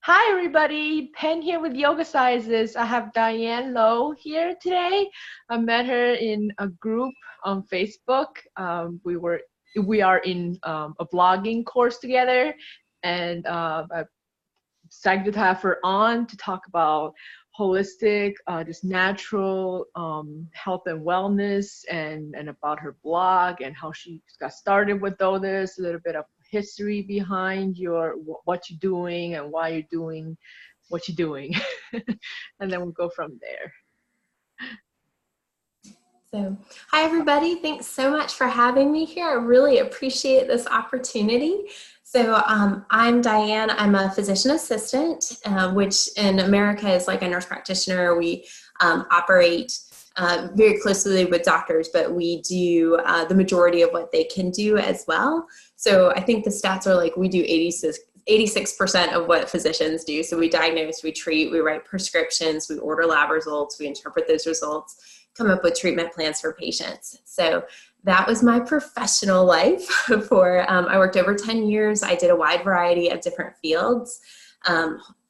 Hi everybody, Pen here with Yoga Sizes. I have Diane Lowe here today. I met her in a group on Facebook. We are in a blogging course together, and I'm excited to have her on to talk about holistic, just natural health and wellness, and about her blog and how she got started with all this, a little bit of history behind what you're doing and why you're doing what you're doing. And then we'll go from there. So, hi everybody, thanks so much for having me here. I really appreciate this opportunity. So I'm Diane. I'm a physician assistant, which in America is like a nurse practitioner. We operate very closely with doctors, but we do the majority of what they can do as well. So I think the stats are like we do 86% of what physicians do. So we diagnose, we treat, we write prescriptions, we order lab results, we interpret those results, come up with treatment plans for patients. So that was my professional life I worked over 10 years. I did a wide variety of different fields,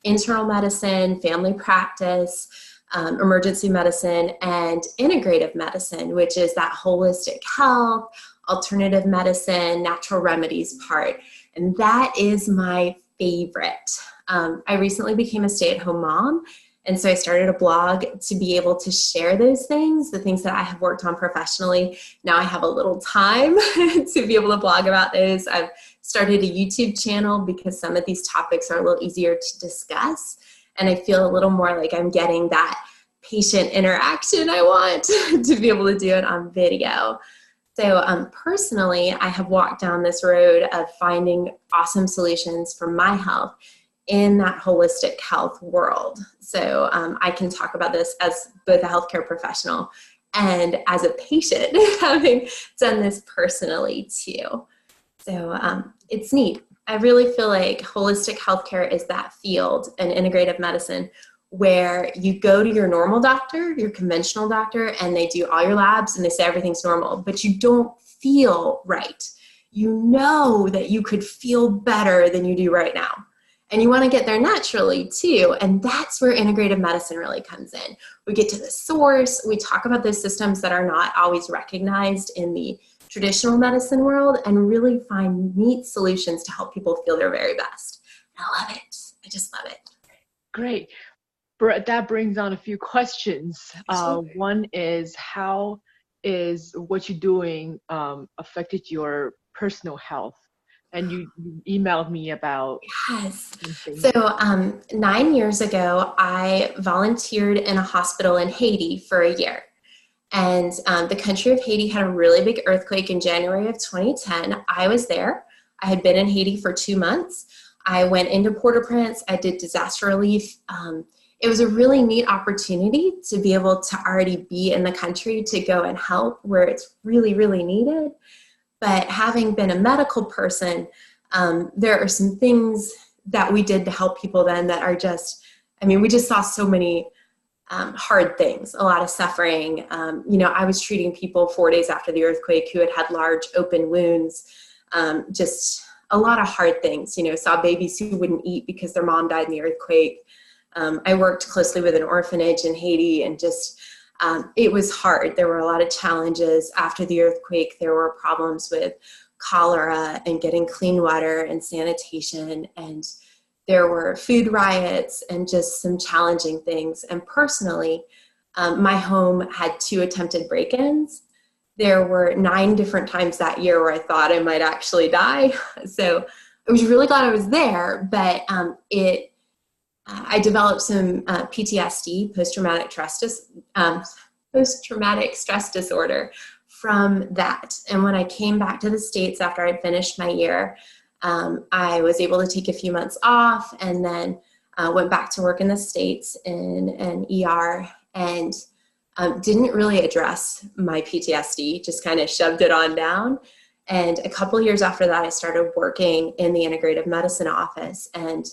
internal medicine, family practice, emergency medicine, and integrative medicine, which is that holistic health, alternative medicine, natural remedies part. And that is my favorite. I recently became a stay-at-home mom. And so I started a blog to be able to share those things, the things that I have worked on professionally. Now I have a little time to be able to blog about those. I've started a YouTube channel because some of these topics are a little easier to discuss. And I feel a little more like I'm getting that patient interaction I want to be able to do it on video. So personally, I have walked down this road of finding awesome solutions for my health in that holistic health world. So I can talk about this as both a healthcare professional and as a patient, having done this personally too. So it's neat. I really feel like holistic healthcare is that field, and integrative medicine, where you go to your normal doctor, your conventional doctor, and they do all your labs and they say everything's normal, but you don't feel right. You know that you could feel better than you do right now. And you want to get there naturally too. And that's where integrative medicine really comes in. We get to the source. We talk about those systems that are not always recognized in the traditional medicine world and really find neat solutions to help people feel their very best. I love it. I just love it. Great. That brings on a few questions. One is, how is what you're doing affected your personal health? And you emailed me about. Yes. So 9 years ago, I volunteered in a hospital in Haiti for a year. And the country of Haiti had a really big earthquake in January of 2010. I was there. I had been in Haiti for 2 months. I went into Port-au-Prince. I did disaster relief. It was a really neat opportunity to be able to already be in the country to go and help where it's really, really needed. But having been a medical person, there are some things that we did to help people then that are just, we just saw so many hard things, a lot of suffering. I was treating people 4 days after the earthquake who had large open wounds, just a lot of hard things, saw babies who wouldn't eat because their mom died in the earthquake. I worked closely with an orphanage in Haiti, and just it was hard. There were a lot of challenges after the earthquake. There were problems with cholera and getting clean water and sanitation, and there were food riots and just some challenging things. And personally, my home had 2 attempted break-ins. There were 9 different times that year where I thought I might actually die. So I was really glad I was there, but I developed some PTSD, post-traumatic stress disorder from that. And when I came back to the States after I finished my year, I was able to take a few months off, and then went back to work in the States in an ER, and didn't really address my PTSD, just kind of shoved it on down. And a couple years after that, I started working in the integrative medicine office and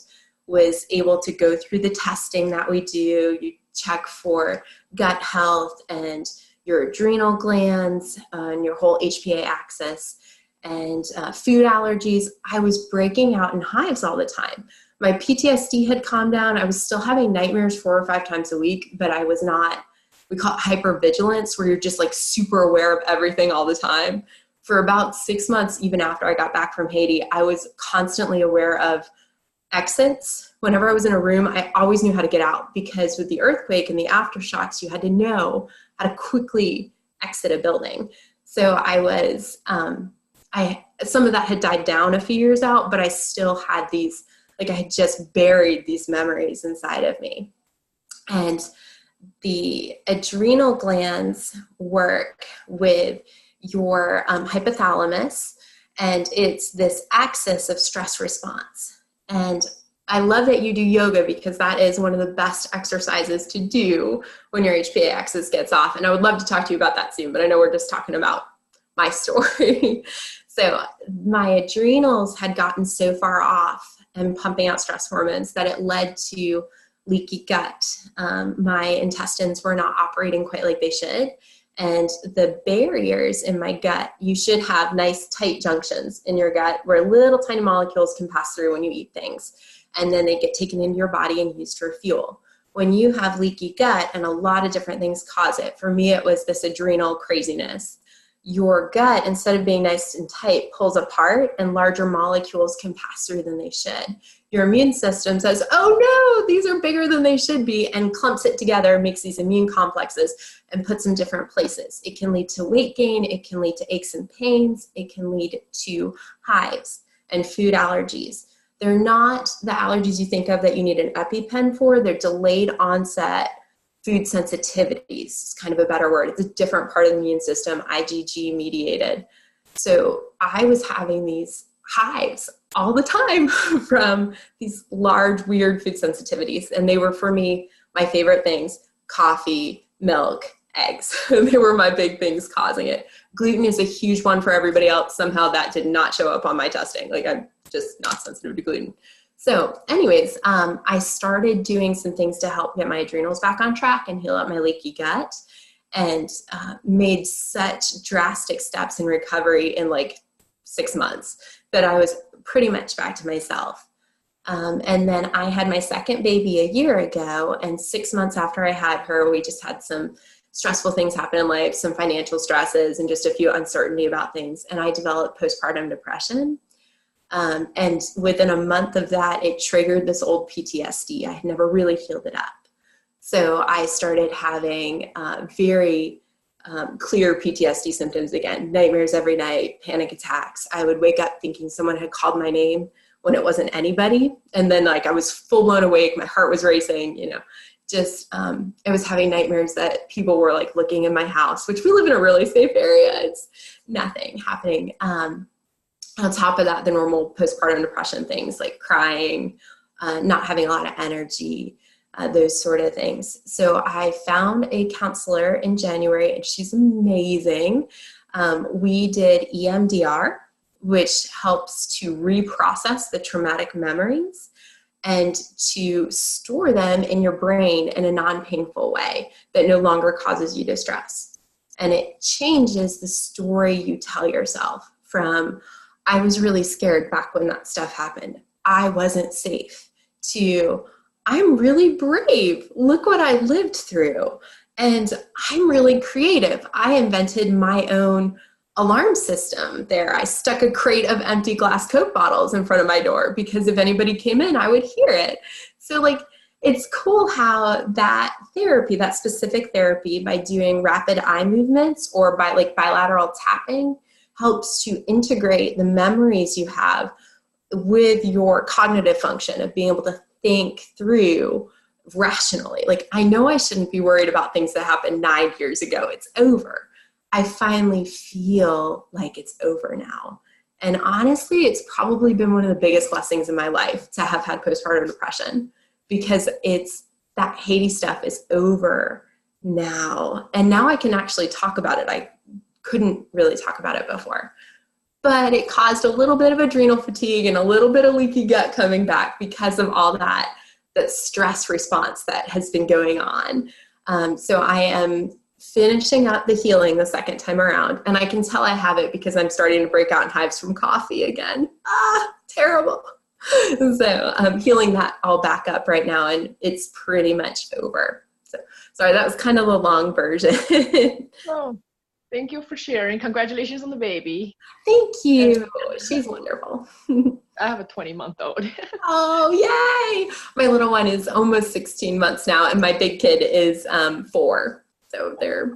was able to go through the testing that we do. You check for gut health and your adrenal glands and your whole HPA axis. and food allergies. I was breaking out in hives all the time. My PTSD had calmed down. I was still having nightmares 4 or 5 times a week, but I was not, we call it hypervigilance, where you're just like super aware of everything all the time. For about 6 months, even after I got back from Haiti, I was constantly aware of exits. Whenever I was in a room, I always knew how to get out, because with the earthquake and the aftershocks, you had to know how to quickly exit a building. So I was, some of that had died down a few years out, but I still had these, like I had just buried these memories inside of me. And the adrenal glands work with your hypothalamus, and it's this axis of stress response. And I love that you do yoga, because that is one of the best exercises to do when your HPA axis gets off. And I would love to talk to you about that soon, but I know we're just talking about my story. So my adrenals had gotten so far off and pumping out stress hormones that it led to leaky gut. My intestines were not operating quite like they should. And the barriers in my gut, you should have nice tight junctions in your gut where little tiny molecules can pass through when you eat things. And then they get taken into your body and used for fuel. When you have leaky gut, and a lot of different things cause it, for me it was this adrenal craziness. Your gut, instead of being nice and tight, pulls apart and larger molecules can pass through than they should. Your immune system says, oh no, these are bigger than they should be, and clumps it together, makes these immune complexes and puts them in different places. It can lead to weight gain, it can lead to aches and pains, it can lead to hives and food allergies. They're not the allergies you think of that you need an EpiPen for. They're delayed onset food sensitivities. It's kind of a better word. It's a different part of the immune system, IgG mediated. So I was having these hives all the time from these large, weird food sensitivities. And they were, for me, my favorite things: coffee, milk, eggs. They were my big things causing it. Gluten is a huge one for everybody else. Somehow that did not show up on my testing. Like, I'm just not sensitive to gluten. So anyways, I started doing some things to help get my adrenals back on track and heal up my leaky gut, and made such drastic steps in recovery in like 6 months that I was pretty much back to myself. And then I had my second baby a year ago, and 6 months after I had her, we just had some stressful things happen in life, some financial stresses and just a few uncertainty about things. And I developed postpartum depression. And within a month of that, it triggered this old PTSD. I had never really healed it up. So I started having very clear PTSD symptoms again: nightmares every night, panic attacks. I would wake up thinking someone had called my name when it wasn't anybody. And then like I was full blown awake, my heart was racing, you know, just, I was having nightmares that people were like looking in my house, which we live in a really safe area. It's nothing happening. On top of that, the normal postpartum depression things like crying, not having a lot of energy, those sort of things. So I found a counselor in January, and she's amazing. We did EMDR, which helps to reprocess the traumatic memories and to store them in your brain in a non-painful way that no longer causes you distress. And it changes the story you tell yourself from, I was really scared back when that stuff happened, I wasn't safe, to I'm really brave, look what I lived through, and I'm really creative. I invented my own alarm system there. I stuck a crate of empty glass Coke bottles in front of my door because if anybody came in, I would hear it. So like, it's cool how that therapy, that specific therapy, by doing rapid eye movements or by like bilateral tapping, helps to integrate the memories you have with your cognitive function of being able to think through rationally. Like, I know I shouldn't be worried about things that happened 9 years ago. It's over. I finally feel like it's over now. And honestly, it's probably been one of the biggest blessings in my life to have had postpartum depression, because it's that Haiti stuff is over now. And now I can actually talk about it. I couldn't really talk about it before, but it caused a little bit of adrenal fatigue and a little bit of leaky gut coming back because of all that stress response that has been going on. So I am finishing up the healing the second time around. And I can tell I have it because I'm starting to break out in hives from coffee again. Terrible. So I'm healing that all back up right now, and it's pretty much over. So sorry, that was kind of a long version. Oh, thank you for sharing. Congratulations on the baby. Thank you. She's wonderful. I have a 20-month-old. Oh, yay. My little one is almost 16 months now, and my big kid is 4. So they're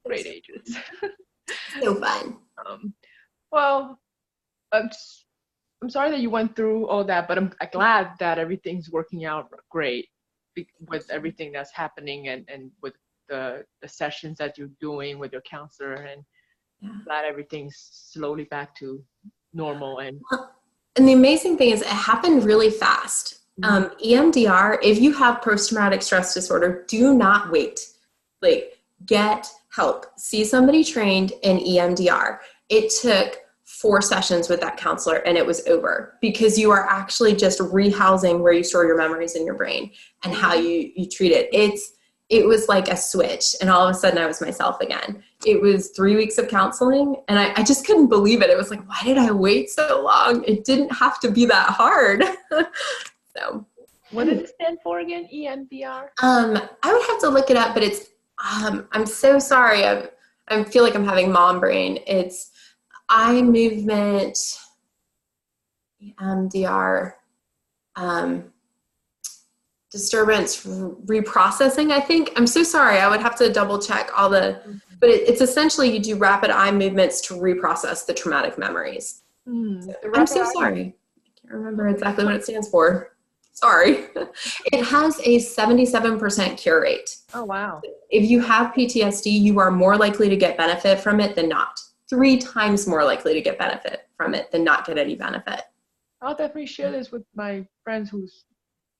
great ages. So fun. Well, I'm sorry that you went through all that, but I'm glad that everything's working out great with everything that's happening and with the sessions that you're doing with your counselor, and glad everything's slowly back to normal. And the amazing thing is it happened really fast. EMDR, if you have post-traumatic stress disorder, do not wait. Like, get help. See somebody trained in EMDR. It took 4 sessions with that counselor and it was over, because you are actually just rehousing where you store your memories in your brain and how you treat it. It was like a switch, and all of a sudden I was myself again. It was 3 weeks of counseling, and I just couldn't believe it. It was like, why did I wait so long? It didn't have to be that hard. So, what does it stand for again? EMDR? I would have to look it up, but it's, I'm so sorry. I feel like I'm having mom brain. It's eye movement, EMDR, disturbance reprocessing, I think. I'm so sorry. I would have to double check all the, but it's essentially you do rapid eye movements to reprocess the traumatic memories. So, I'm so sorry. I can't remember exactly what it stands for. Sorry. It has a 77% cure rate. Oh, wow. If you have PTSD, you are more likely to get benefit from it than not. 3 times more likely to get benefit from it than not get any benefit. I'll definitely share this with my friends who's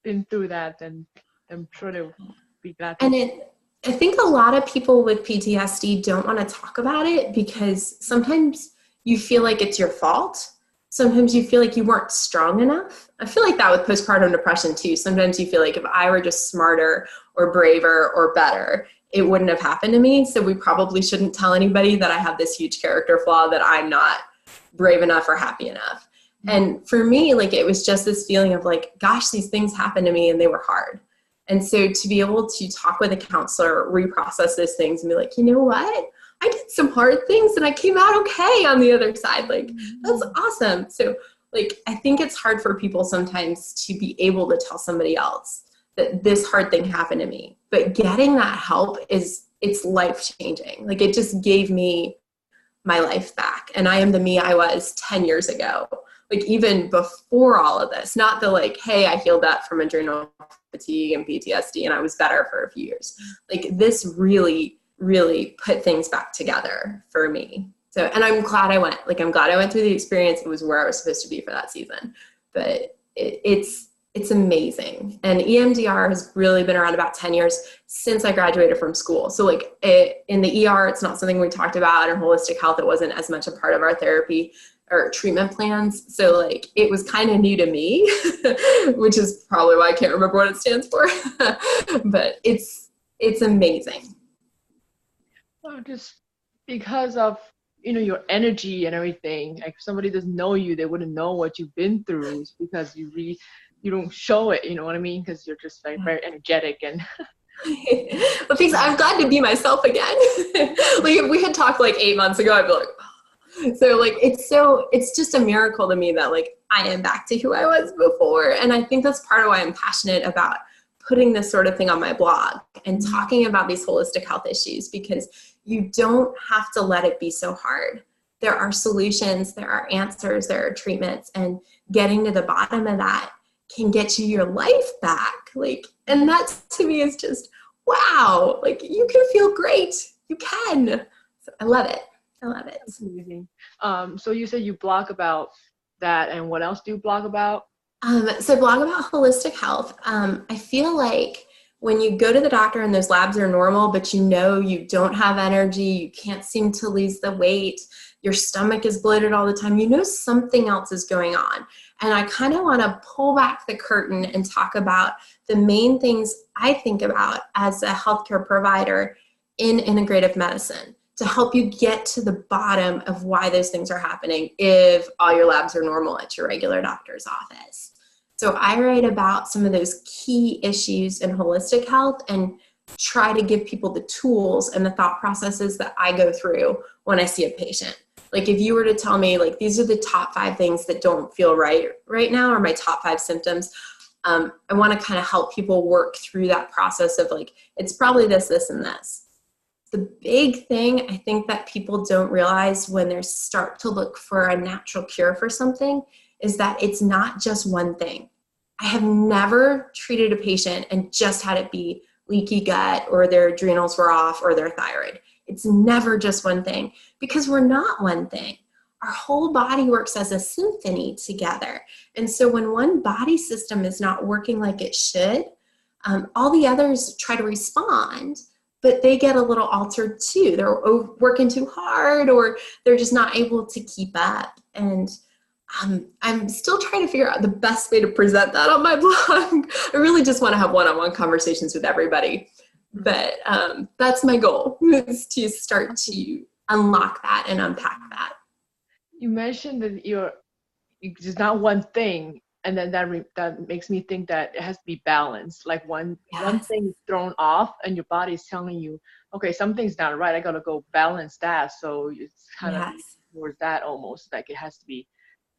been through that, and I'm sure they'll be glad to. And I think a lot of people with PTSD don't want to talk about it because sometimes you feel like it's your fault. Sometimes you feel like you weren't strong enough. I feel like that with postpartum depression too. Sometimes you feel like if I were just smarter or braver or better, it wouldn't have happened to me. So we probably shouldn't tell anybody that I have this huge character flaw, that I'm not brave enough or happy enough. And for me, like, it was just this feeling of like, gosh, these things happened to me and they were hard. And so to be able to talk with a counselor, reprocess those things and be like, you know what? I did some hard things and I came out okay on the other side. Like, that's awesome. So like, I think it's hard for people sometimes to be able to tell somebody else that this hard thing happened to me, but getting that help it's life-changing. Like, it just gave me my life back. And I am the me I was 10 years ago. Like, even before all of this, not the like, hey, I healed that from adrenal fatigue and PTSD and I was better for a few years. Like, this really, really put things back together for me. So, and I'm glad I went. Like, I'm glad I went through the experience. It was where I was supposed to be for that season. But it's amazing. And EMDR has really been around about 10 years since I graduated from school. So like in the ER, it's not something we talked about. In holistic health, it wasn't as much a part of our therapy or treatment plans. So like, it was kind of new to me, which is probably why I can't remember what it stands for. But it's amazing. Well, just because of, your energy and everything. Like, if somebody doesn't know you, they wouldn't know what you've been through. It's because you don't show it, you know what I mean? Because you're just like very energetic and well, thanks. I'm glad to be myself again. Like, if we had talked like 8 months ago, I'd be like, oh. So like, it's just a miracle to me that like I am back to who I was before. And I think that's part of why I'm passionate about putting this sort of thing on my blog and talking about these holistic health issues, because you don't have to let it be so hard. There are solutions, there are answers, there are treatments, and getting to the bottom of that can get you your life back. Like, and that to me is just, wow, like, you can feel great. You can. So I love it. I love it. That's amazing. So you said you blog about that, and what else do you blog about? So I blog about holistic health. I feel like when you go to the doctor and those labs are normal, but you don't have energy, you can't seem to lose the weight, your stomach is bloated all the time, something else is going on. And I kind of want to pull back the curtain and talk about the main things I think about as a healthcare provider in integrative medicine to help you get to the bottom of why those things are happening if all your labs are normal at your regular doctor's office. So I write about some of those key issues in holistic health and try to give people the tools and the thought processes that I go through when I see a patient. Like if you were to tell me, like, these are the top 5 things that don't feel right now, or my top 5 symptoms, I want to kind of help people work through that process of like, it's probably this, this, and this. The big thing I think that people don't realize when they start to look for a natural cure for something is that it's not just one thing. I have never treated a patient and just had it be leaky gut or their adrenals were off or their thyroid. It's never just one thing, because we're not one thing. Our whole body works as a symphony together. And so when one body system is not working like it should, all the others try to respond, but they get a little altered too. They're working too hard, or they're just not able to keep up. And I'm still trying to figure out the best way to present that on my blog. I really just want to have one-on-one conversations with everybody. But that's my goal, is to start to unlock that and unpack that. You mentioned that it's not one thing, and then that makes me think that it has to be balanced. Like one thing is thrown off, and your body is telling you, okay, something's not right. I gotta go balance that. So it's kind of towards that, almost like it has to be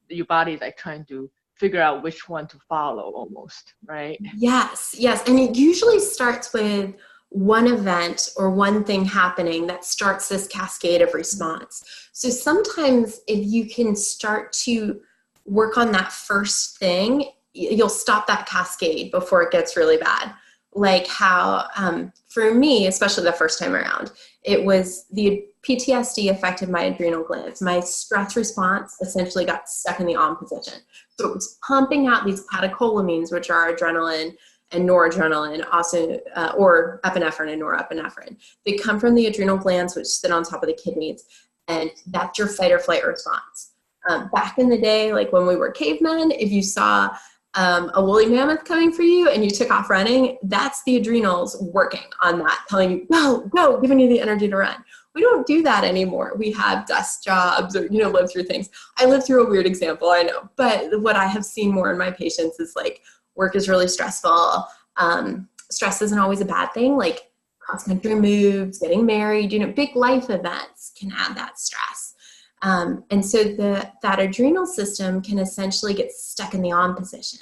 your body is like trying to figure out which one to follow, almost, right? Yes, and it usually starts with one event or one thing happening that starts this cascade of response. So sometimes if you can start to work on that first thing, you'll stop that cascade before it gets really bad. Like how, for me, especially the first time around, it was the PTSD affected my adrenal glands. My stress response essentially got stuck in the on position. So it was pumping out these catecholamines, which are adrenaline and noradrenaline, also, or epinephrine and norepinephrine. They come from the adrenal glands, which sit on top of the kidneys, and that's your fight or flight response. Back in the day, like when we were cavemen, if you saw a woolly mammoth coming for you and you took off running, that's the adrenals working on that, telling you, go, giving you the energy to run. We don't do that anymore. We have desk jobs or, live through things. I lived through a weird example, I know. But what I have seen more in my patients is like, work is really stressful. Stress isn't always a bad thing. Like cross-country moves, getting married, big life events can add that stress. And so that adrenal system can essentially get stuck in the on position.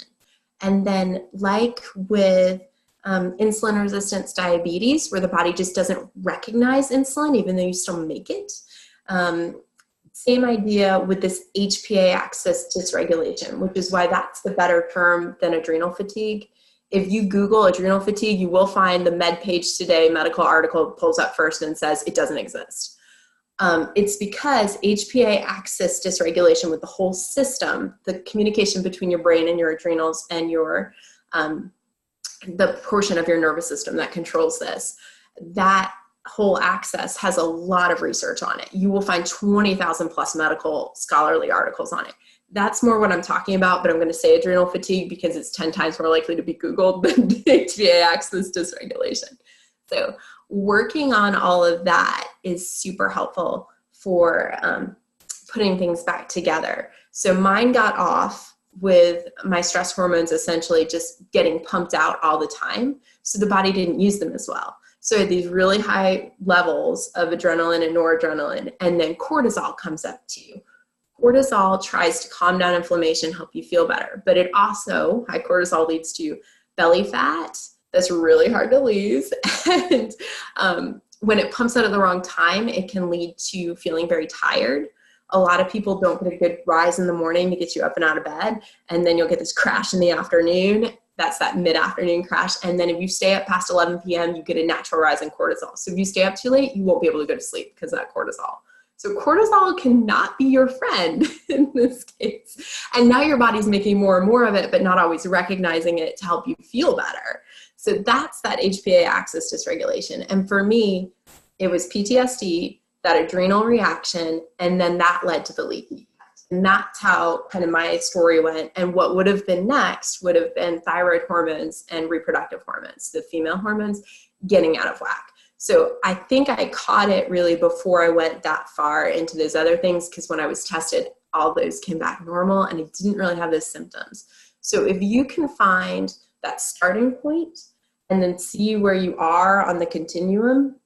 And then like with insulin resistance diabetes, where the body just doesn't recognize insulin, even though you still make it. Same idea with this HPA axis dysregulation, which is why that's the better term than adrenal fatigue. If you Google adrenal fatigue, you will find the MedPage Today medical article pulls up first and says it doesn't exist. It's because HPA axis dysregulation with the whole system, the communication between your brain and your adrenals and your the portion of your nervous system that controls this, that whole axis has a lot of research on it. You will find 20,000 plus medical scholarly articles on it. That's more what I'm talking about, but I'm going to say adrenal fatigue because it's 10 times more likely to be Googled than HPA axis dysregulation. So working on all of that is super helpful for putting things back together. So mine got off with my stress hormones essentially just getting pumped out all the time. So the body didn't use them as well. So I had these really high levels of adrenaline and noradrenaline, and then cortisol comes up to you. Cortisol tries to calm down inflammation, help you feel better, but it also, high cortisol leads to belly fat that's really hard to lose. And when it pumps out at the wrong time, it can lead to feeling very tired. A lot of people don't get a good rise in the morning to get you up and out of bed, and then you'll get this crash in the afternoon. That's that mid-afternoon crash. And then if you stay up past 11 p.m., you get a natural rise in cortisol. So if you stay up too late, you won't be able to go to sleep because of that cortisol. So cortisol cannot be your friend in this case. And now your body's making more and more of it, but not always recognizing it to help you feel better. So that's that HPA axis dysregulation. And for me, it was PTSD, that adrenal reaction, and then that led to the leaky. And that's how kind of my story went. And what would have been next would have been thyroid hormones and reproductive hormones, the female hormones getting out of whack. So I think I caught it really before I went that far into those other things, because when I was tested, all those came back normal and I didn't really have those symptoms. So if you can find that starting point and then see where you are on the continuum,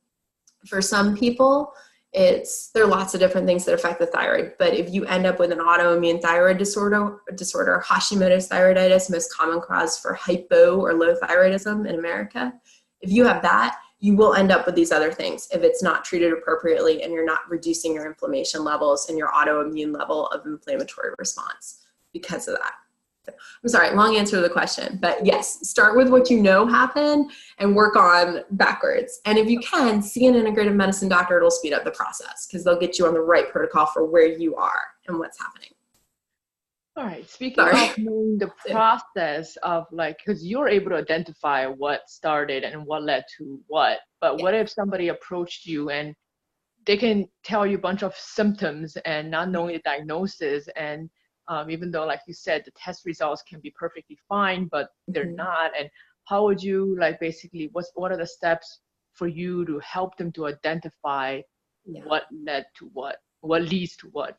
for some people, there are lots of different things that affect the thyroid, but if you end up with an autoimmune thyroid disorder, Hashimoto's thyroiditis, most common cause for hypo or low thyroidism in America, if you have that, you will end up with these other things if it's not treated appropriately and you're not reducing your inflammation levels and your autoimmune level of inflammatory response because of that. I'm sorry, long answer to the question, but yes, start with what you know happened and work on backwards. And if you can, see an integrative medicine doctor, it'll speed up the process because they'll get you on the right protocol for where you are and what's happening. All right, speaking of knowing the process of because you're able to identify what started and what led to what, but what if somebody approached you and they can tell you a bunch of symptoms and not knowing the diagnosis, and even though, like you said, the test results can be perfectly fine, but they're not. And how would you basically, what are the steps for you to help them to identify what led to what leads to what,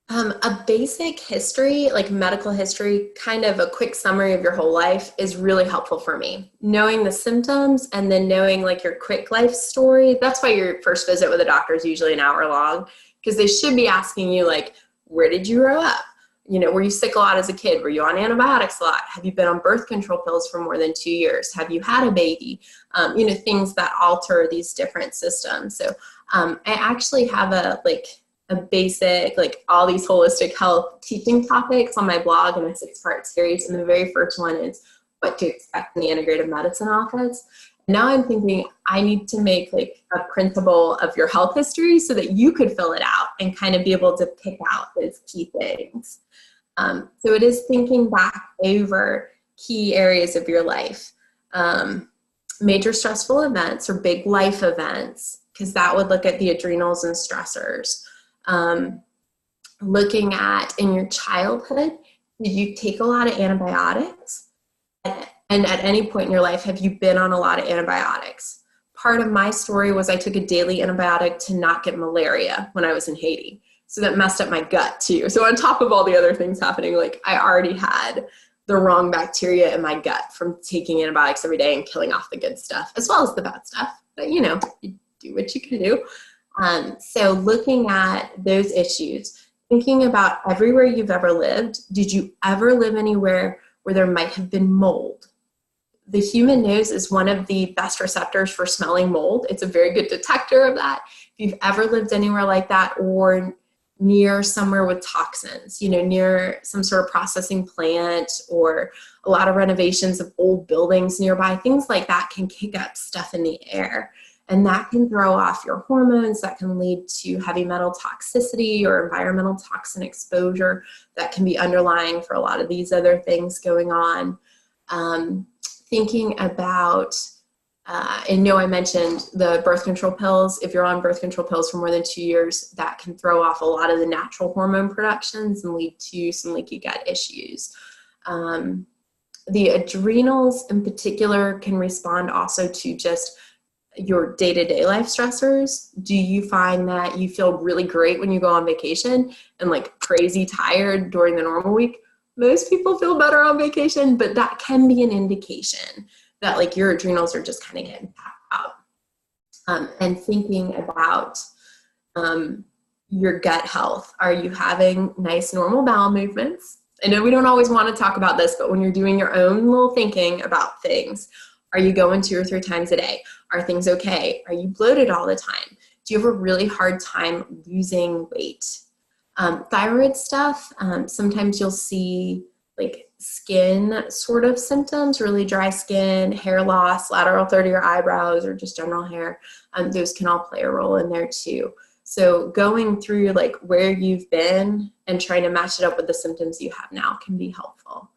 A basic history, like medical history, kind of a quick summary of your whole life is really helpful for me. Knowing the symptoms and then knowing your quick life story. That's why your first visit with a doctor is usually an hour long, because they should be asking you where did you grow up? Were you sick a lot as a kid? Were you on antibiotics a lot? Have you been on birth control pills for more than 2 years? Have you had a baby? Things that alter these different systems. So I actually have a basic, all these holistic health teaching topics on my blog in a 6-part series. And the very first one is what to expect in the integrative medicine office. Now I'm thinking I need to make a printable of your health history so that you could fill it out and kind of be able to pick out those key things. So it is thinking back over key areas of your life. Major stressful events or big life events, because that would look at the adrenals and stressors. Looking at in your childhood, did you take a lot of antibiotics? And at any point in your life, have you been on a lot of antibiotics? Part of my story was I took a daily antibiotic to not get malaria when I was in Haiti. So that messed up my gut too. So on top of all the other things happening, I already had the wrong bacteria in my gut from taking antibiotics every day and killing off the good stuff, as well as the bad stuff. But you do what you can do. So looking at those issues, thinking about everywhere you've ever lived. Did you ever live anywhere where there might have been mold? The human nose is one of the best receptors for smelling mold. It's a very good detector of that. If you've ever lived anywhere like that, or near somewhere with toxins, near some sort of processing plant, or a lot of renovations of old buildings nearby, things like that can kick up stuff in the air. And that can throw off your hormones, that can lead to heavy metal toxicity or environmental toxin exposure that can be underlying for a lot of these other things going on. Thinking about, and I mentioned the birth control pills. If you're on birth control pills for more than 2 years, that can throw off a lot of the natural hormone productions and lead to some leaky gut issues. The adrenals in particular can respond also to just your day-to-day life stressors. Do you find that you feel really great when you go on vacation and crazy tired during the normal week? Most people feel better on vacation, but that can be an indication that your adrenals are just kind of getting packed out. And thinking about your gut health. Are you having nice normal bowel movements? I know we don't always want to talk about this, but when you're doing your own little thinking about things, are you going 2 or 3 times a day? Are things okay? Are you bloated all the time? Do you have a really hard time losing weight? Thyroid stuff, sometimes you'll see skin sort of symptoms, really dry skin, hair loss, lateral third of your eyebrows, or just general hair. Those can all play a role in there too. So going through where you've been and trying to match it up with the symptoms you have now can be helpful.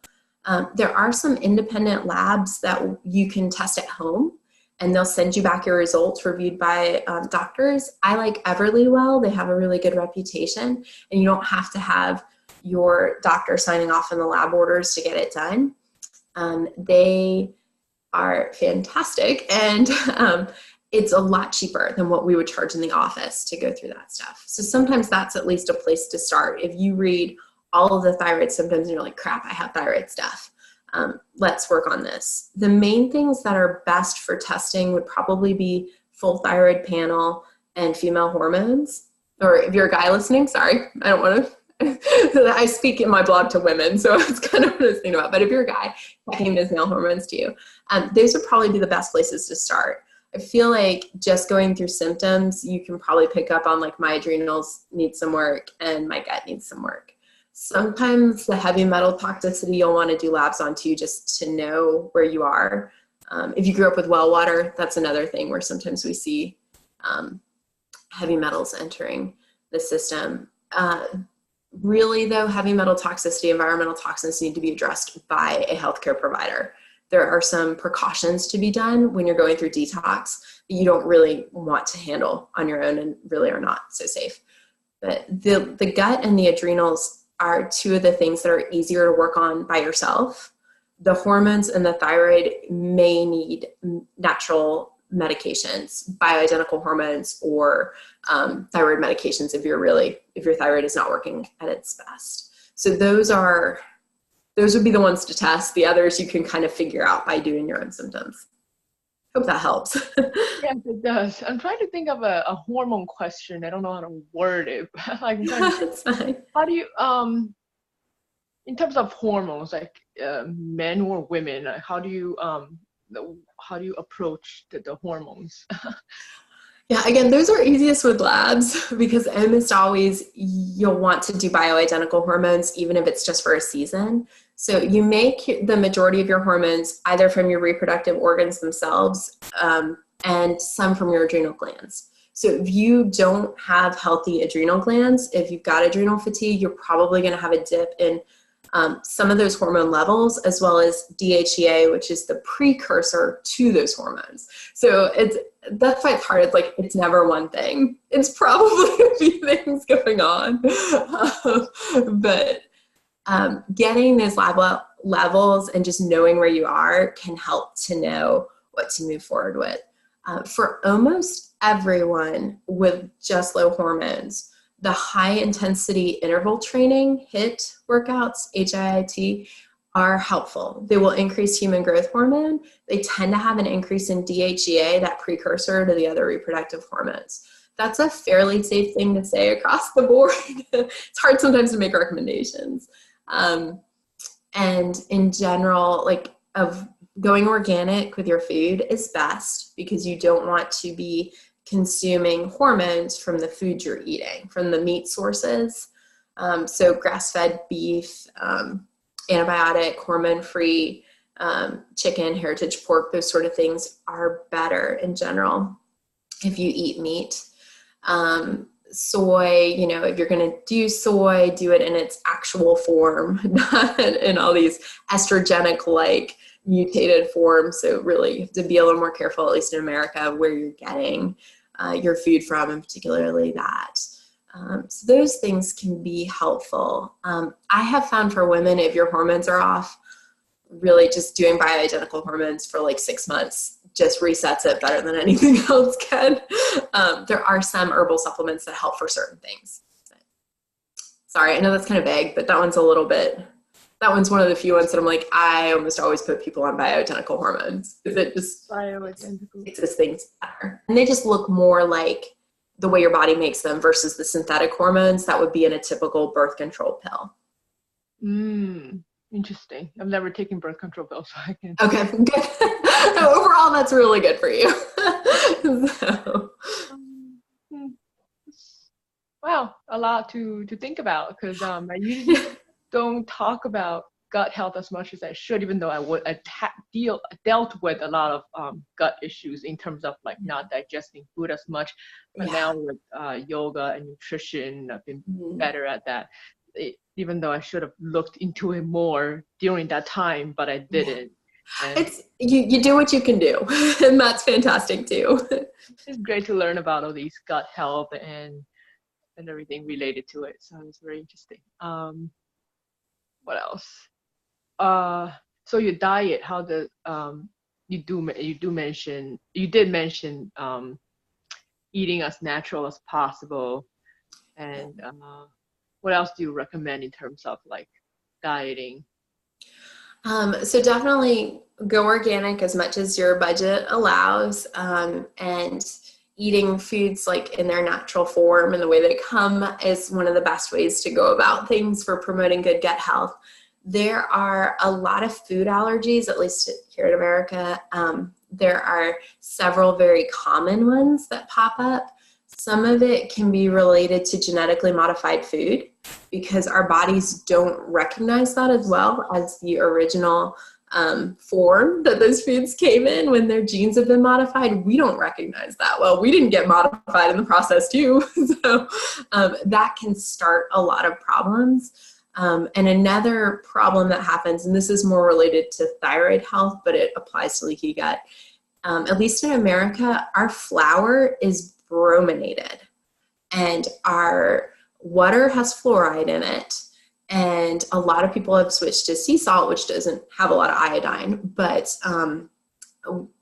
There are some independent labs that you can test at home, and they'll send you back your results reviewed by doctors. I like Everlywell. They have a really good reputation, and you don't have to have your doctor signing off on the lab orders to get it done. They are fantastic, and it's a lot cheaper than what we would charge in the office to go through that stuff. So sometimes that's at least a place to start. If you read all of the thyroid symptoms and you're like, crap, I have thyroid stuff. Let's work on this. The main things that are best for testing would probably be full thyroid panel and female hormones. Or if you're a guy listening, sorry, I don't want to. I speak in my blog to women, so it's kind of what I was thinking about. But if you're a guy, checking those male hormones to you, those would probably be the best places to start. I feel like just going through symptoms, you can probably pick up on like my adrenals need some work and my gut needs some work. Sometimes the heavy metal toxicity you'll want to do labs on too, just to know where you are. If you grew up with well water, that's another thing where sometimes we see heavy metals entering the system. Really though, heavy metal toxicity, environmental toxins need to be addressed by a healthcare provider. There are some precautions to be done when you're going through detox that you don't really want to handle on your own and really are not so safe. But the gut and the adrenals are two of the things that are easier to work on by yourself. The hormones and the thyroid may need natural medications, bioidentical hormones, or thyroid medications if your thyroid is not working at its best. So those would be the ones to test. The others you can kind of figure out by doing your own symptoms. Hope that helps. Yes, it does. I'm trying to think of a hormone question. I don't know how to word it. Like, That's fine. how do you, in terms of hormones, like men or women, how do you approach the hormones? Yeah, again, those are easiest with labs because almost always you'll want to do bioidentical hormones, even if it's just for a season. So you make the majority of your hormones either from your reproductive organs themselves and some from your adrenal glands. So if you don't have healthy adrenal glands, if you've got adrenal fatigue, you're probably going to have a dip in some of those hormone levels, as well as DHEA, which is the precursor to those hormones. So that's why it's hard. It's like, it's never one thing. It's probably a few things going on. But getting those levels and just knowing where you are can help to know what to move forward with. For almost everyone with just low hormones, the high intensity interval training, HIIT workouts, HIIT, are helpful. They will increase human growth hormone. They tend to have an increase in DHEA, that precursor to the other reproductive hormones. That's a fairly safe thing to say across the board. It's hard sometimes to make recommendations. And in general, like, of going organic with your food is best because you don't want to be consuming hormones from the food you're eating, from the meat sources. So grass-fed beef, antibiotic, hormone-free chicken, heritage pork, those sort of things are better in general if you eat meat. Soy, if you're going to do soy, do it in its actual form, not in all these estrogenic-like mutated forms. So really you have to be a little more careful, at least in America, where you're getting your food from, and particularly that. So those things can be helpful. I have found for women, if your hormones are off, really just doing bioidentical hormones for like 6 months just resets it better than anything else can. There are some herbal supplements that help for certain things. Sorry, I know that's kind of vague, but that one's one of the few ones that I'm like, I almost always put people on bioidentical hormones because it just makes those things better. And they just look more like the way your body makes them versus the synthetic hormones that would be in a typical birth control pill. Interesting. I've never taken birth control pills, so I can't. Okay, good. Overall, that's really good for you. So. Wow, a lot to think about because I usually don't talk about gut health as much as I should, even though I dealt with a lot of gut issues in terms of like not digesting food as much. But now with yoga and nutrition, I've been better at that. Even though I should have looked into it more during that time, but I didn't. And it's you do what you can do, and that's fantastic too. It's great to learn about all these gut health and everything related to it. So it's very interesting. What else? So your diet, how you did mention eating as natural as possible, and what else do you recommend in terms of like dieting? So definitely go organic as much as your budget allows, and eating foods like in their natural form and the way they come is one of the best ways to go about things for promoting good gut health. There are a lot of food allergies, at least here in America. There are several very common ones that pop up. Some of it can be related to genetically modified food because our bodies don't recognize that as well as the original form that those foods came in when their genes have been modified. We don't recognize that. Well, we didn't get modified in the process too. So that can start a lot of problems. And another problem that happens, and this is more related to thyroid health, but it applies to leaky gut. At least in America, our flour is brominated and our water has fluoride in it. And a lot of people have switched to sea salt, which doesn't have a lot of iodine, but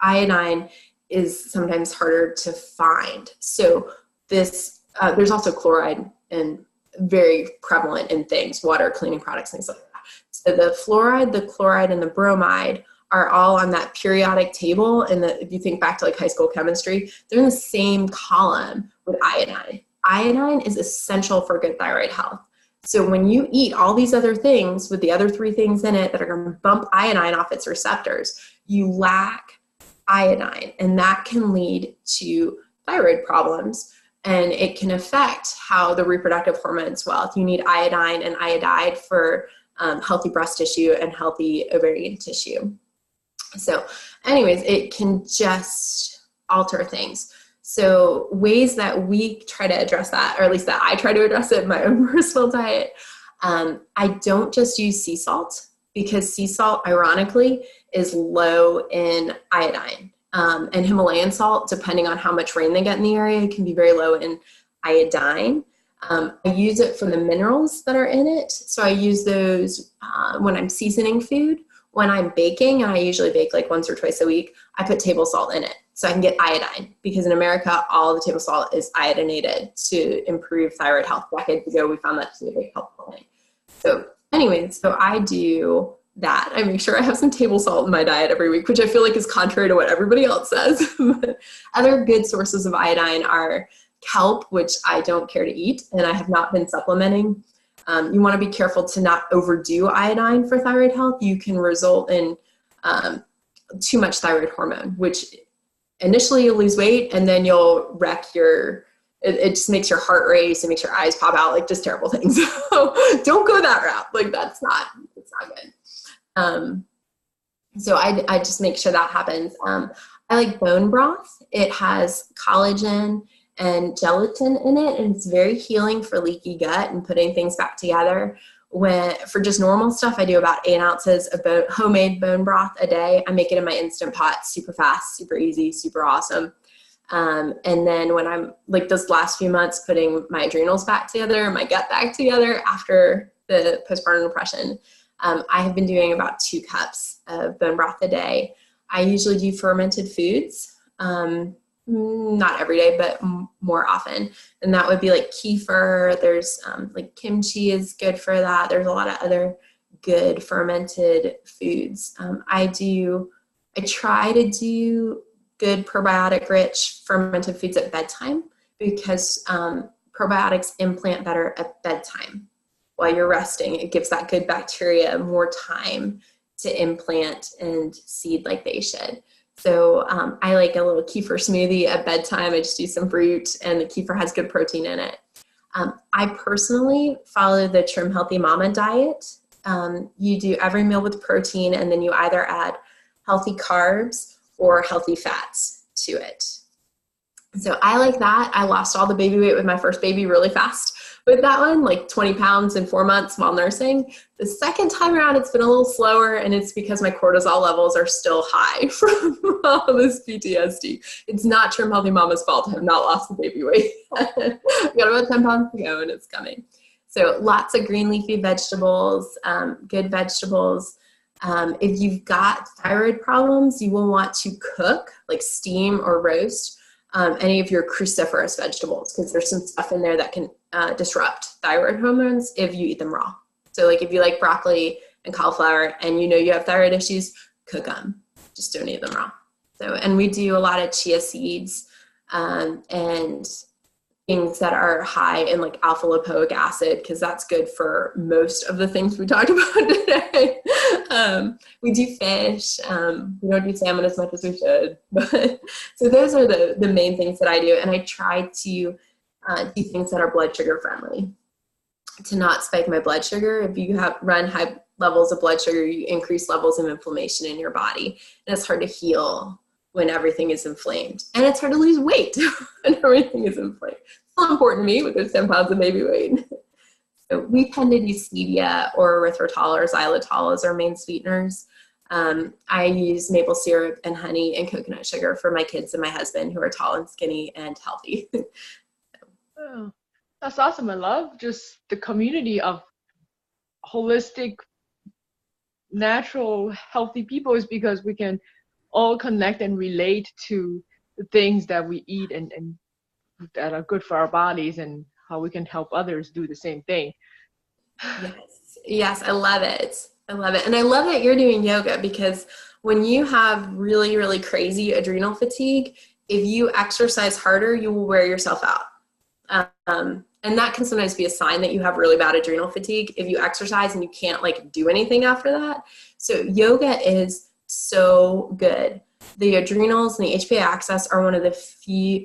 iodine is sometimes harder to find. So this, there's also chloride and very prevalent in things, water, cleaning products, things like that. So the fluoride, the chloride, and the bromide are all on that periodic table. And if you think back to like high school chemistry, they're in the same column with iodine. Iodine is essential for good thyroid health. So when you eat all these other things with the other three things in it that are going to bump iodine off its receptors, you lack iodine, and that can lead to thyroid problems. And it can affect how the reproductive hormones well. You need iodine and iodide for healthy breast tissue and healthy ovarian tissue. So anyways, it can just alter things. So ways that we try to address that, or at least that I try to address it in my own personal diet, I don't just use sea salt because sea salt, ironically, is low in iodine. And Himalayan salt, depending on how much rain they get in the area, can be very low in iodine. I use it for the minerals that are in it. So I use those when I'm seasoning food. When I'm baking, and I usually bake like once or twice a week, I put table salt in it so I can get iodine, because in America, all the table salt is iodinated to improve thyroid health. Decades ago, we found that to be a big helpful thing. So anyway, so I do that. I make sure I have some table salt in my diet every week, which I feel like is contrary to what everybody else says. Other good sources of iodine are kelp, which I don't care to eat, and I have not been supplementing. You want to be careful to not overdo iodine for thyroid health. You can result in too much thyroid hormone, which initially you'll lose weight and then you'll wreck it just makes your heart race and makes your eyes pop out, like just terrible things. So don't go that route. Like that's not good. So I just make sure that happens. I like bone broth. It has collagen and gelatin in it, and it's very healing for leaky gut and putting things back together. For just normal stuff, I do about 8 ounces of homemade bone broth a day. I make it in my Instant Pot, super fast, super easy, super awesome. And then when I'm like this last few months putting my adrenals back together, my gut back together after the postpartum depression, I have been doing about 2 cups of bone broth a day. I usually do fermented foods. Not every day, but more often. And that would be like kefir. There's like kimchi is good for that. There's a lot of other good fermented foods. I try to do good probiotic rich fermented foods at bedtime because probiotics implant better at bedtime while you're resting. It gives that good bacteria more time to implant and seed like they should. So I like a little kefir smoothie at bedtime. I just do some fruit, and the kefir has good protein in it. I personally follow the Trim Healthy Mama diet. You do every meal with protein, and then you either add healthy carbs or healthy fats to it. So I like that. I lost all the baby weight with my first baby really fast with that one, like 20 pounds in 4 months while nursing. The second time around, it's been a little slower, and it's because my cortisol levels are still high from all this PTSD. It's not Trim Healthy Mama's fault. I have not lost the baby weight. I've got about 10 pounds to go, and it's coming. So lots of green leafy vegetables, good vegetables. If you've got thyroid problems, you will want to cook, like steam or roast, any of your cruciferous vegetables, because there's some stuff in there that can disrupt thyroid hormones if you eat them raw. So like if you like broccoli and cauliflower and you know you have thyroid issues, cook them. Just don't eat them raw. So, and we do a lot of chia seeds and things that are high in like alpha lipoic acid, because that's good for most of the things we talked about today. We do fish. We don't do salmon as much as we should. But so those are the main things that I do. And I try to do things that are blood sugar friendly to not spike my blood sugar. If you run high levels of blood sugar, you increase levels of inflammation in your body. And it's hard to heal when everything is inflamed. And it's hard to lose weight when everything is inflamed. It's still important to me with those 10 pounds of baby weight. So we tend to do stevia or erythritol or xylitol as our main sweeteners. I use maple syrup and honey and coconut sugar for my kids and my husband, who are tall and skinny and healthy. Oh, that's awesome. I love just the community of holistic, natural, healthy people, is because we can all connect and relate to the things that we eat and that are good for our bodies, and how we can help others do the same thing. Yes, I love it. I love it. And I love that you're doing yoga, because when you have really, really crazy adrenal fatigue, if you exercise harder, you will wear yourself out. And that can sometimes be a sign that you have really bad adrenal fatigue if you exercise and you can't like do anything after that. So yoga is so good. The adrenals and the HPA axis are one of the few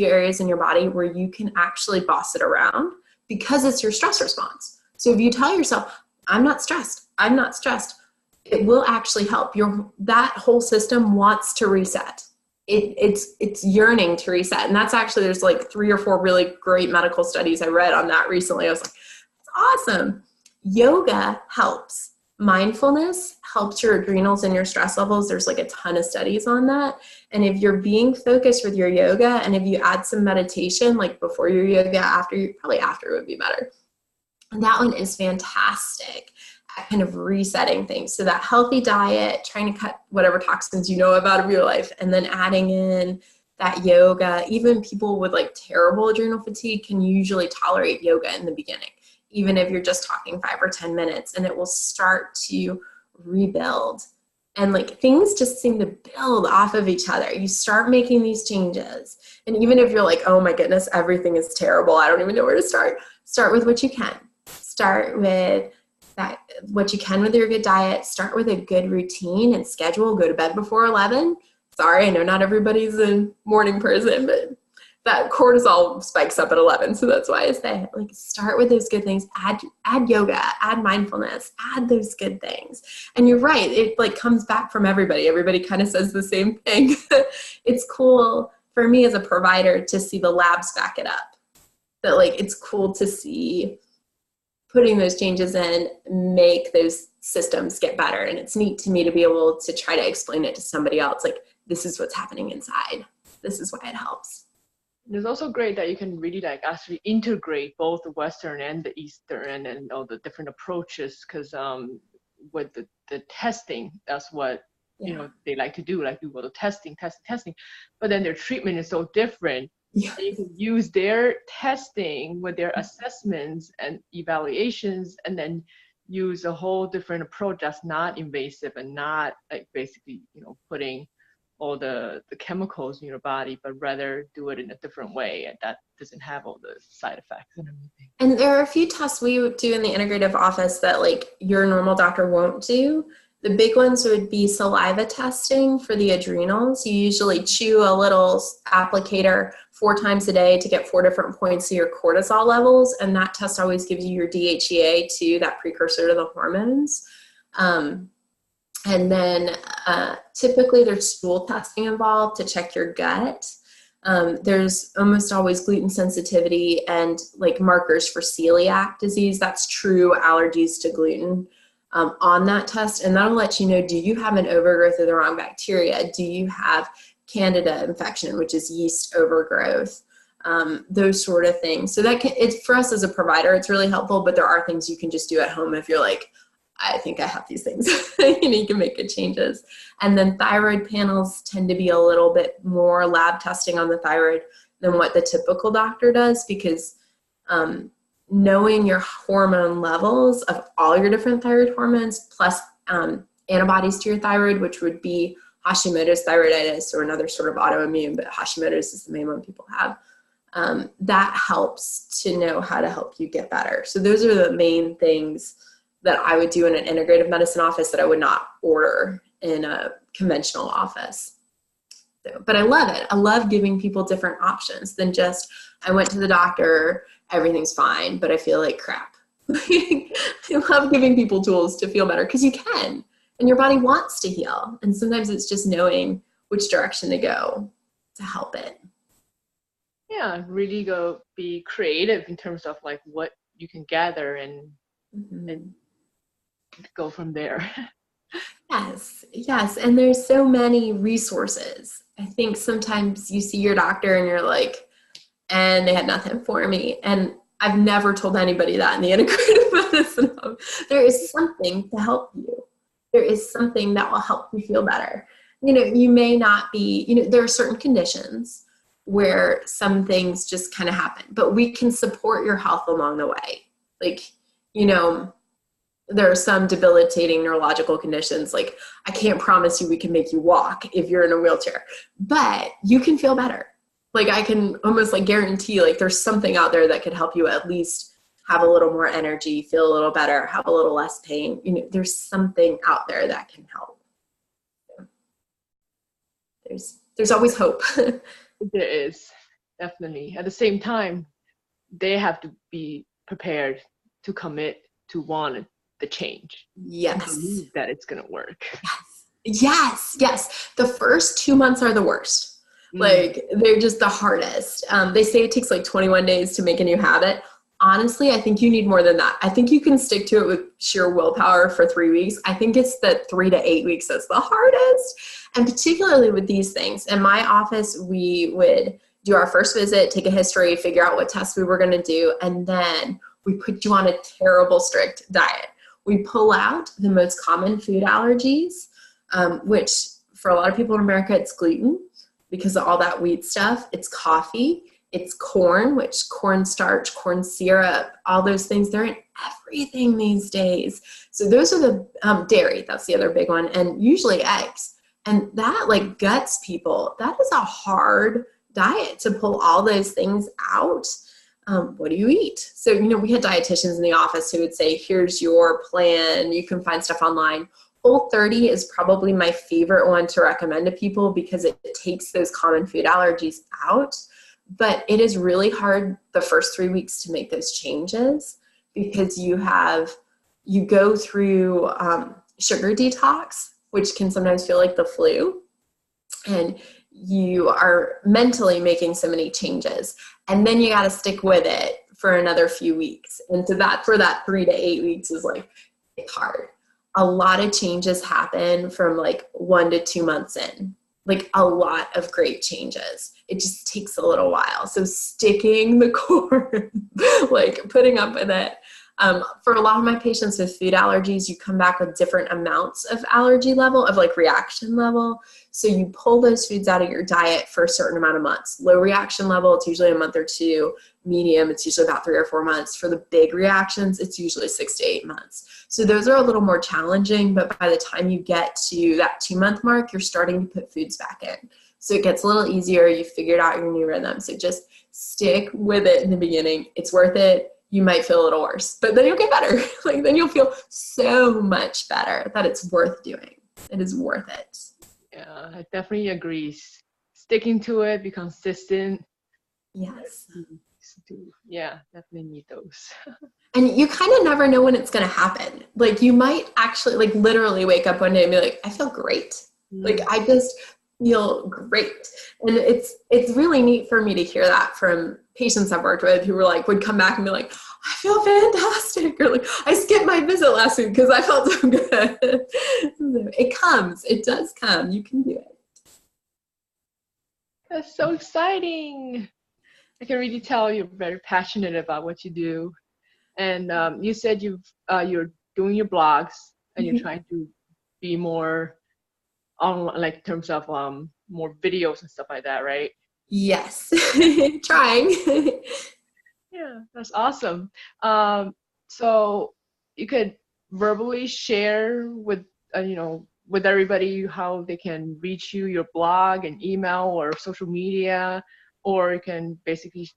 areas in your body where you can actually boss it around, because it's your stress response. So if you tell yourself, I'm not stressed, it will actually help. That whole system wants to reset. It's yearning to reset. And that's actually, there's like 3 or 4 really great medical studies I read on that recently. I was like, that's awesome. Yoga helps. Mindfulness helps your adrenals and your stress levels. There's like a ton of studies on that. And if you're being focused with your yoga, and if you add some meditation, like before your yoga, probably after would be better. And that one is fantastic at kind of resetting things. So that healthy diet, trying to cut whatever toxins you know of out of your life, and then adding in that yoga. Even people with like terrible adrenal fatigue can usually tolerate yoga in the beginning, even if you're just talking 5 or 10 minutes, and it will start to rebuild. And like things just seem to build off of each other. You start making these changes. And even if you're like, oh my goodness, everything is terrible, I don't even know where to start. Start with what you can. Start with what you can with your good diet. Start with a good routine and schedule. Go to bed before 11. Sorry, I know not everybody's a morning person, but that cortisol spikes up at 11. So that's why I say, like, start with those good things. Add yoga, add mindfulness, add those good things. And you're right. It like comes back from everybody. Everybody kind of says the same thing. It's cool for me as a provider to see the labs back it up. That like, it's cool to see putting those changes in, make those systems get better. And it's neat to me to be able to try to explain it to somebody else. Like, this is what's happening inside. This is why it helps. It's also great that you can really like actually integrate both the Western and the Eastern and all the different approaches, because with the testing, that's what you know they like to do, like do all the testing, but then their treatment is so different. Yeah. You can use their testing with their assessments and evaluations, and then use a whole different approach that's not invasive and not like basically putting all the chemicals in your body, but rather do it in a different way, and that doesn't have all the side effects and everything. And there are a few tests we would do in the integrative office that like your normal doctor won't do. The big ones would be saliva testing for the adrenals. You usually chew a little applicator 4 times a day to get 4 different points of your cortisol levels, and that test always gives you your DHEA too, that precursor to the hormones. And then typically there's stool testing involved to check your gut. There's almost always gluten sensitivity and like markers for celiac disease. That's true allergies to gluten on that test. And that'll let you know, do you have an overgrowth of the wrong bacteria? Do you have Candida infection, which is yeast overgrowth? Those sort of things. So it's for us as a provider, it's really helpful, but there are things you can just do at home if you're like, I think I have these things. You can make good changes. And then thyroid panels tend to be a little bit more lab testing on the thyroid than what the typical doctor does, because knowing your hormone levels of all your different thyroid hormones plus antibodies to your thyroid, which would be Hashimoto's thyroiditis or another sort of autoimmune, but Hashimoto's is the main one people have. That helps to know how to help you get better. So those are the main things that I would do in an integrative medicine office that I would not order in a conventional office. So, but I love it. I love giving people different options than just, I went to the doctor, everything's fine, but I feel like crap. I love giving people tools to feel better, because you can, and your body wants to heal. And sometimes it's just knowing which direction to go to help it. Yeah, really be creative in terms of like what you can gather and go from there. Yes. And there's so many resources. I think sometimes you see your doctor and you're like, and they had nothing for me. And I've never told anybody that in the integrative medicine. There is something to help you. There is something that will help you feel better. You may not be, there are certain conditions where some things just kind of happen, but we can support your health along the way. Like, there are some debilitating neurological conditions. Like, I can't promise you we can make you walk if you're in a wheelchair, but you can feel better. Like, I can almost like guarantee, like, there's something out there that could help you at least have a little more energy, feel a little better, have a little less pain. There's something out there that can help. There's always hope. There is, definitely. At the same time, they have to be prepared to commit to want the change. Yes. Believe that it's going to work. Yes. The first 2 months are the worst. Like, they're just the hardest. They say it takes like 21 days to make a new habit. Honestly, I think you need more than that. I think you can stick to it with sheer willpower for 3 weeks. I think it's the 3 to 8 weeks that's the hardest. And particularly with these things. In my office, we would do our first visit, take a history, figure out what tests we were going to do, and then we put you on a terrible strict diet. We pull out the most common food allergies, which for a lot of people in America, it's gluten because of all that wheat stuff. It's coffee. It's corn, which cornstarch, corn syrup, all those things, they're in everything these days. So those are the dairy, that's the other big one, and usually eggs. And that like guts people. That is a hard diet to pull all those things out. What do you eat? So, we had dietitians in the office who would say, here's your plan. You can find stuff online. Whole30 is probably my favorite one to recommend to people because it takes those common food allergies out. But it is really hard the first 3 weeks to make those changes because you go through sugar detox, which can sometimes feel like the flu. And you are mentally making so many changes. And then you got to stick with it for another few weeks. And so that's where that 3 to 8 weeks is like, it's hard. A lot of changes happen from like 1 to 2 months in. Like a lot of great changes. It just takes a little while. So sticking the core, like putting up with it. For a lot of my patients with food allergies, you come back with different amounts of allergy level, of like reaction level. So you pull those foods out of your diet for a certain amount of months. Low reaction level, it's usually a month or two. Medium, it's usually about 3 or 4 months. For the big reactions, it's usually 6 to 8 months. So those are a little more challenging, but by the time you get to that 2-month mark, you're starting to put foods back in. So it gets a little easier. You figured out your new rhythm. So just stick with it in the beginning. It's worth it. You might feel a little worse, but then you'll get better. Like then you'll feel so much better that it's worth doing. It is worth it. Yeah, I definitely agree. Sticking to it, be consistent. Yes. Yeah, definitely need those. And you kind of never know when it's going to happen. Like you might actually like literally wake up one day and be like, I feel great. Like I just feel great. And it's really neat for me to hear that from patients I've worked with who were like, would come back and be like, I feel fantastic. Or like, I skipped my visit last week because I felt so good. It does come. You can do it. That's so exciting. I can really tell you're very passionate about what you do. And you said you're doing your blogs and you're Mhm. trying to be more on, like, in terms of more videos and stuff like that, right? Yes, trying. Yeah, that's awesome. So you could verbally share with with everybody how they can reach you, your blog and email or social media, or you can basically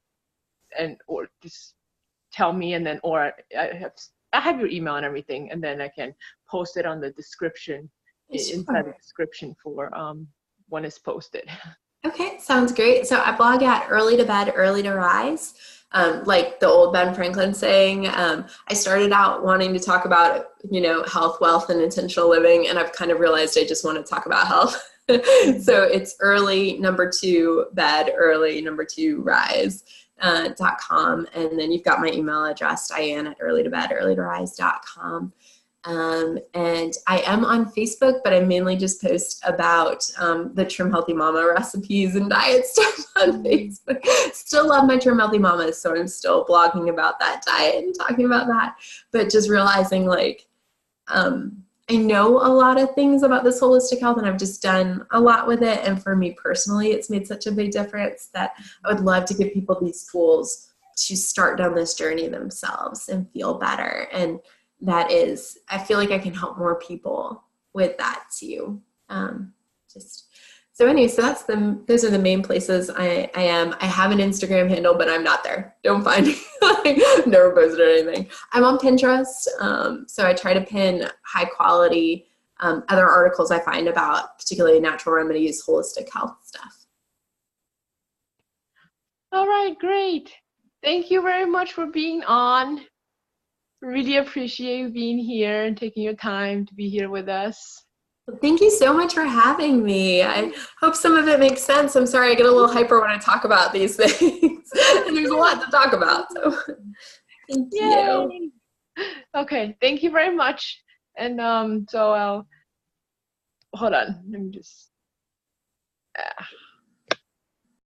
or just tell me, and then or I have your email and everything, and then I can post it on the description, inside the Sure. description for when it's posted. Okay, sounds great. So I blog at Early to Bed, Early to Rise. Like the old Ben Franklin saying, I started out wanting to talk about, health, wealth, and intentional living, and I've kind of realized I just want to talk about health. So it's early, number 2, bed, early, number 2, rise. .com, and then you've got my email address, Diane at earlytobedearlytorise.com. And I am on Facebook, but I mainly just post about the Trim Healthy Mama recipes and diet stuff on Facebook. Still love my Trim Healthy Mamas, so I'm still blogging about that diet and talking about that. But just realizing, like, I know a lot of things about this holistic health, and I've just done a lot with it. And for me personally, it's made such a big difference that I would love to give people these tools to start down this journey themselves and feel better. And that is, I feel like I can help more people with that too. So anyway, so those are the main places I am. I have an Instagram handle, but I'm not there. Don't find me. I've never posted anything. I'm on Pinterest. So I try to pin high quality other articles I find about particularly natural remedies, holistic health stuff. All right, great. Thank you very much for being on. Really appreciate you being here and taking your time to be here with us. Thank you so much for having me. I hope some of it makes sense. I'm sorry I get a little hyper when I talk about these things. And there's a lot to talk about. So thank you. Yay! Okay, thank you very much. And so I'll hold on. Let me just.